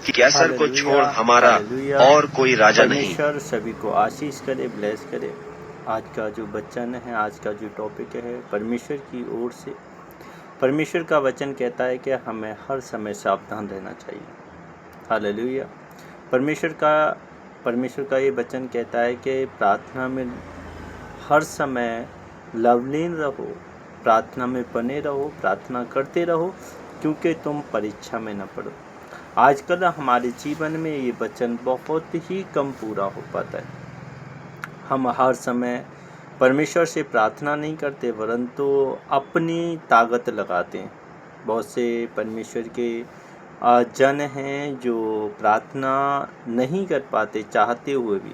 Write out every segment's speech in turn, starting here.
कि कैसर को छोड़ हमारा हालेलुया। और कोई राजा नहीं। परमेश्वर सभी को आशीष करे, ब्लेस करे। आज का जो वचन है, आज का जो टॉपिक है, परमेश्वर की ओर से। परमेश्वर का वचन कहता है कि हमें हर समय सावधान रहना चाहिए। हालेलुया। परमेश्वर का ये वचन कहता है कि प्रार्थना में हर समय लवलीन रहो, प्रार्थना में बने रहो, प्रार्थना करते रहो, क्योंकि तुम परीक्षा में न पड़ो। आजकल हमारे जीवन में ये वचन बहुत ही कम पूरा हो पाता है। हम हर समय परमेश्वर से प्रार्थना नहीं करते, परंतु अपनी ताकत लगाते हैं। बहुत से परमेश्वर के जन हैं जो प्रार्थना नहीं कर पाते चाहते हुए भी।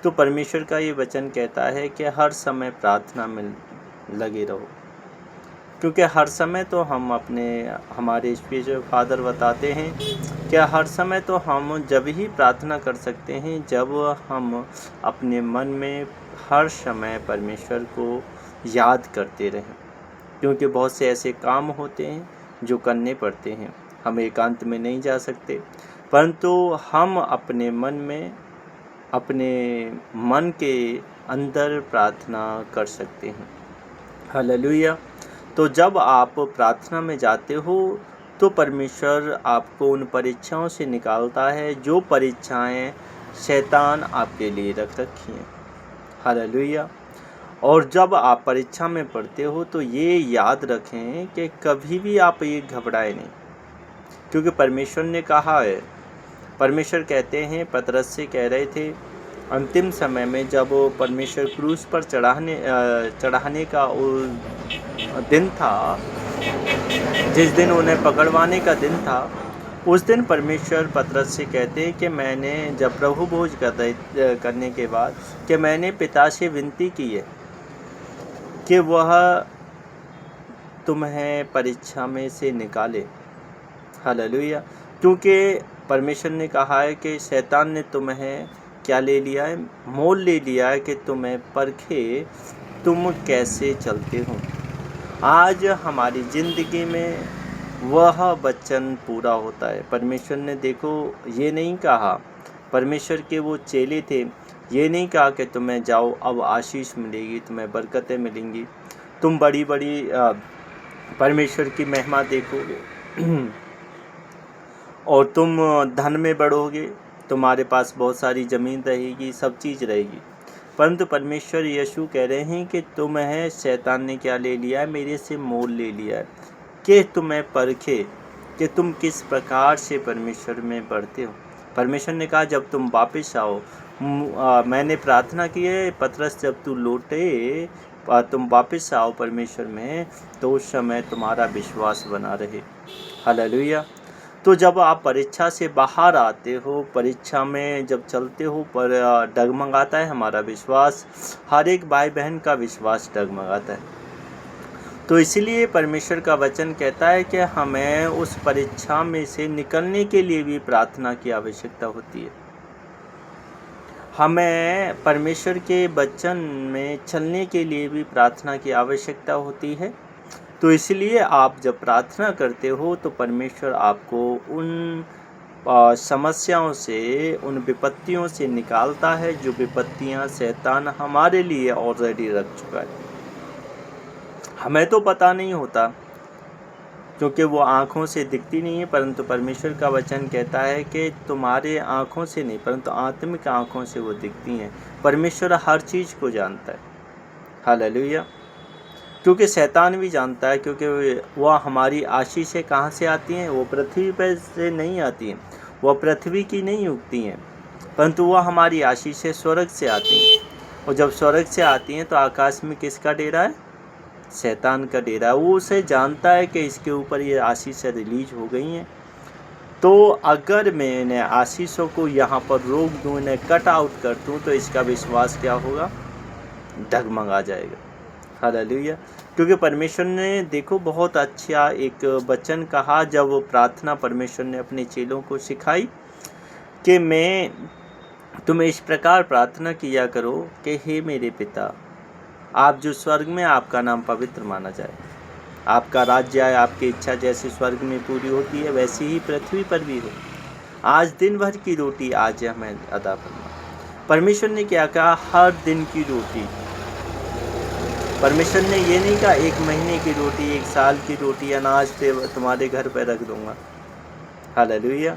तो परमेश्वर का ये वचन कहता है कि हर समय प्रार्थना में लगे रहो, क्योंकि हर समय तो हमारे स्पिरिचुअल फादर बताते हैं कि हर समय तो हम जब ही प्रार्थना कर सकते हैं जब हम अपने मन में हर समय परमेश्वर को याद करते रहें। क्योंकि बहुत से ऐसे काम होते हैं जो करने पड़ते हैं, हम एकांत में नहीं जा सकते, परंतु हम अपने मन के अंदर प्रार्थना कर सकते हैं। हालेलुया। तो जब आप प्रार्थना में जाते हो तो परमेश्वर आपको उन परीक्षाओं से निकालता है जो परीक्षाएं शैतान आपके लिए रख रखी हैं। हालेलुया। और जब आप परीक्षा में पढ़ते हो तो ये याद रखें कि कभी भी आप ये घबराए नहीं, क्योंकि परमेश्वर ने कहा है। परमेश्वर कहते हैं, पतरस से कह रहे थे, अंतिम समय में जब परमेश्वर क्रूस पर चढ़ाने का दिन था, जिस दिन उन्हें पकड़वाने का दिन था, उस दिन परमेश्वर पतरस से कहते हैं कि मैंने जब प्रभु भोज करने के बाद कि मैंने पिता से विनती की है कि वह तुम्हें परीक्षा में से निकाले। हालेलुया। क्योंकि परमेश्वर ने कहा है कि शैतान ने तुम्हें क्या ले लिया है, मोल ले लिया है कि तुम्हें परखे तुम कैसे चलते हो। आज हमारी ज़िंदगी में वह वचन पूरा होता है। परमेश्वर ने देखो ये नहीं कहा, परमेश्वर के वो चेले थे, ये नहीं कहा कि तुम्हें जाओ अब आशीष मिलेगी, तुम्हें बरकतें मिलेंगी, तुम बड़ी बड़ी परमेश्वर की महिमा देखोगे और तुम धन में बढ़ोगे, तुम्हारे पास बहुत सारी ज़मीन रहेगी, सब चीज़ रहेगी। परंतु परमेश्वर यीशु कह रहे हैं कि तुम्हें शैतान ने क्या ले लिया है, मेरे से मोल ले लिया है कि तुम्हें परखे कि तुम किस प्रकार से परमेश्वर में बढ़ते हो। परमेश्वर ने कहा जब तुम वापस आओ, मैंने प्रार्थना की है पतरस, जब तू लौटे तुम वापस आओ परमेश्वर में, तो उस समय तुम्हारा विश्वास बना रहे। हालेलुया। तो जब आप परीक्षा से बाहर आते हो, परीक्षा में जब चलते हो, पर डगमगाता है हमारा विश्वास, हर एक भाई बहन का विश्वास डगमगाता है। तो इसलिए परमेश्वर का वचन कहता है कि हमें उस परीक्षा में से निकलने के लिए भी प्रार्थना की आवश्यकता होती है। हमें परमेश्वर के वचन में चलने के लिए भी प्रार्थना की आवश्यकता होती है। तो इसलिए आप जब प्रार्थना करते हो तो परमेश्वर आपको उन समस्याओं से, उन विपत्तियों से निकालता है जो विपत्तियां शैतान हमारे लिए ऑलरेडी रख चुका है। हमें तो पता नहीं होता, क्योंकि वो आँखों से दिखती नहीं है, परंतु परमेश्वर का वचन कहता है कि तुम्हारे आँखों से नहीं, परंतु आत्मिक आँखों से वो दिखती हैं। परमेश्वर हर चीज़ को जानता है। हालेलुया। क्योंकि शैतान भी जानता है, क्योंकि वह हमारी आशीषें कहाँ से आती हैं, वो पृथ्वी पर से नहीं आती हैं, वह पृथ्वी की नहीं उगती हैं, परंतु वह हमारी आशीषें स्वर्ग से आती हैं। और जब स्वर्ग से आती हैं तो आकाश में किसका डेरा है? शैतान का डेरा। वो उसे जानता है कि इसके ऊपर ये आशीषें रिलीज हो गई हैं, तो अगर मैं इन्हें आशीषों को यहाँ पर रोक दूँ, इन्हें कट आउट कर दूँ, तो इसका विश्वास क्या होगा? डगमगा जाएगा। हालेलुया। क्योंकि परमेश्वर ने देखो बहुत अच्छा एक वचन कहा, जब प्रार्थना परमेश्वर ने अपने चेलों को सिखाई कि मैं तुम्हें इस प्रकार प्रार्थना किया करो कि हे मेरे पिता, आप जो स्वर्ग में, आपका नाम पवित्र माना जाए, आपका राज्य आए, आपकी इच्छा जैसे स्वर्ग में पूरी होती है वैसी ही पृथ्वी पर भी हो। आज दिन भर की रोटी आज हमें अदा करना। परमेश्वर ने क्या कहा? हर दिन की रोटी। परमेश्वर ने ये नहीं कहा 1 महीने की रोटी, 1 साल की रोटी अनाज तुम्हारे घर पे रख दूंगा। हालेलुया।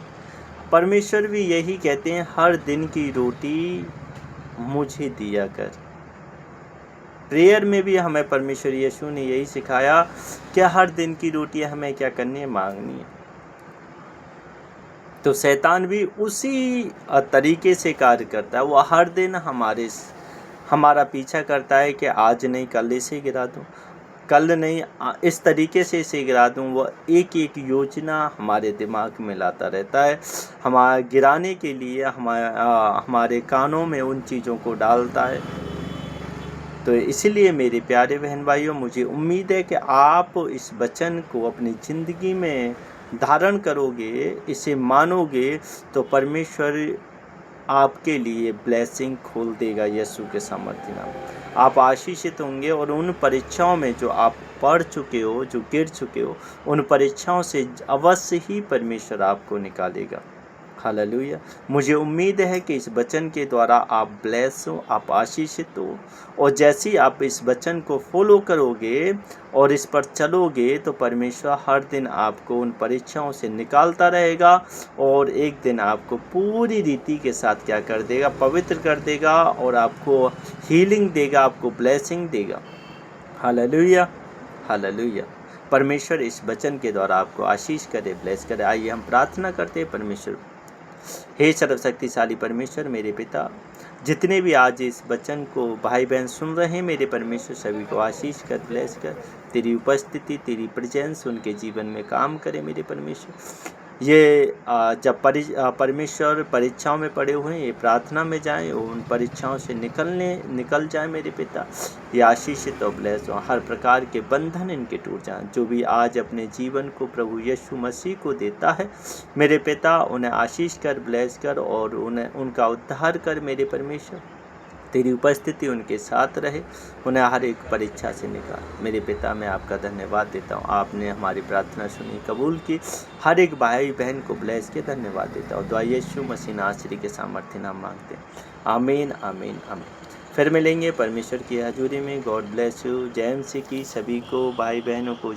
परमेश्वर भी यही कहते हैं, हर दिन की रोटी मुझे दिया कर। प्रेयर में भी हमें परमेश्वर यीशु ने यही सिखाया कि हर दिन की रोटी हमें क्या करनी है? मांगनी है। तो शैतान भी उसी तरीके से कार्य करता है। वो हर दिन हमारा पीछा करता है कि आज नहीं कल इसे गिरा दूँ, कल नहीं इस तरीके से इसे गिरा दूँ। वो एक एक योजना हमारे दिमाग में लाता रहता है, हमारे गिराने के लिए हमारे कानों में उन चीज़ों को डालता है। तो इसलिए मेरे प्यारे बहन भाइयों, मुझे उम्मीद है कि आप इस वचन को अपनी ज़िंदगी में धारण करोगे, इसे मानोगे, तो परमेश्वर आपके लिए ब्लेसिंग खोल देगा यीशु के सामर्थ्य नाम। आप आशीषित होंगे और उन परीक्षाओं में जो आप पढ़ चुके हो, जो गिर चुके हो, उन परीक्षाओं से अवश्य ही परमेश्वर आपको निकालेगा। हालेलुया। मुझे उम्मीद है कि इस वचन के द्वारा आप ब्लेस हो, आप आशीषित हो, और जैसे ही आप इस वचन को फॉलो करोगे और इस पर चलोगे तो परमेश्वर हर दिन आपको उन परीक्षाओं से निकालता रहेगा और एक दिन आपको पूरी रीति के साथ क्या कर देगा? पवित्र कर देगा और आपको हीलिंग देगा, आपको ब्लेसिंग देगा। Hallelujah, hallelujah. परमेश्वर इस वचन के द्वारा आपको आशीष करे, ब्लेस करे। आइए हम प्रार्थना करते हैं। परमेश्वर, हे सर्वशक्तिशाली परमेश्वर, मेरे पिता, जितने भी आज इस वचन को भाई बहन सुन रहे हैं, मेरे परमेश्वर सभी को आशीष कर, ब्लेस कर। तेरी उपस्थिति, तेरी प्रेजेंस उनके जीवन में काम करे मेरे परमेश्वर। ये जब परमेश्वर परीक्षाओं में पड़े हुए हैं, ये प्रार्थना में जाएं और उन परीक्षाओं से निकल जाएं मेरे पिता। ये आशीषित और ब्लेस हो, हर प्रकार के बंधन इनके टूट जाएं। जो भी आज अपने जीवन को प्रभु यीशु मसीह को देता है मेरे पिता, उन्हें आशीष कर, ब्लेस कर और उनका उद्धार कर मेरे परमेश्वर। तेरी उपस्थिति उनके साथ रहे, उन्हें हर एक परीक्षा से निकाल मेरे पिता। मैं आपका धन्यवाद देता हूँ, आपने हमारी प्रार्थना सुनी, कबूल की। हर एक भाई बहन को ब्लेस के धन्यवाद देता हूँ। दुआ यीशु मसीह नासरी के सामर्थ्य नाम मांगते हैं, आमीन, आमीन, आमीन। फिर मिलेंगे परमेश्वर की हजूरी में। God bless you. जय मसीह की सभी को, भाई बहनों को।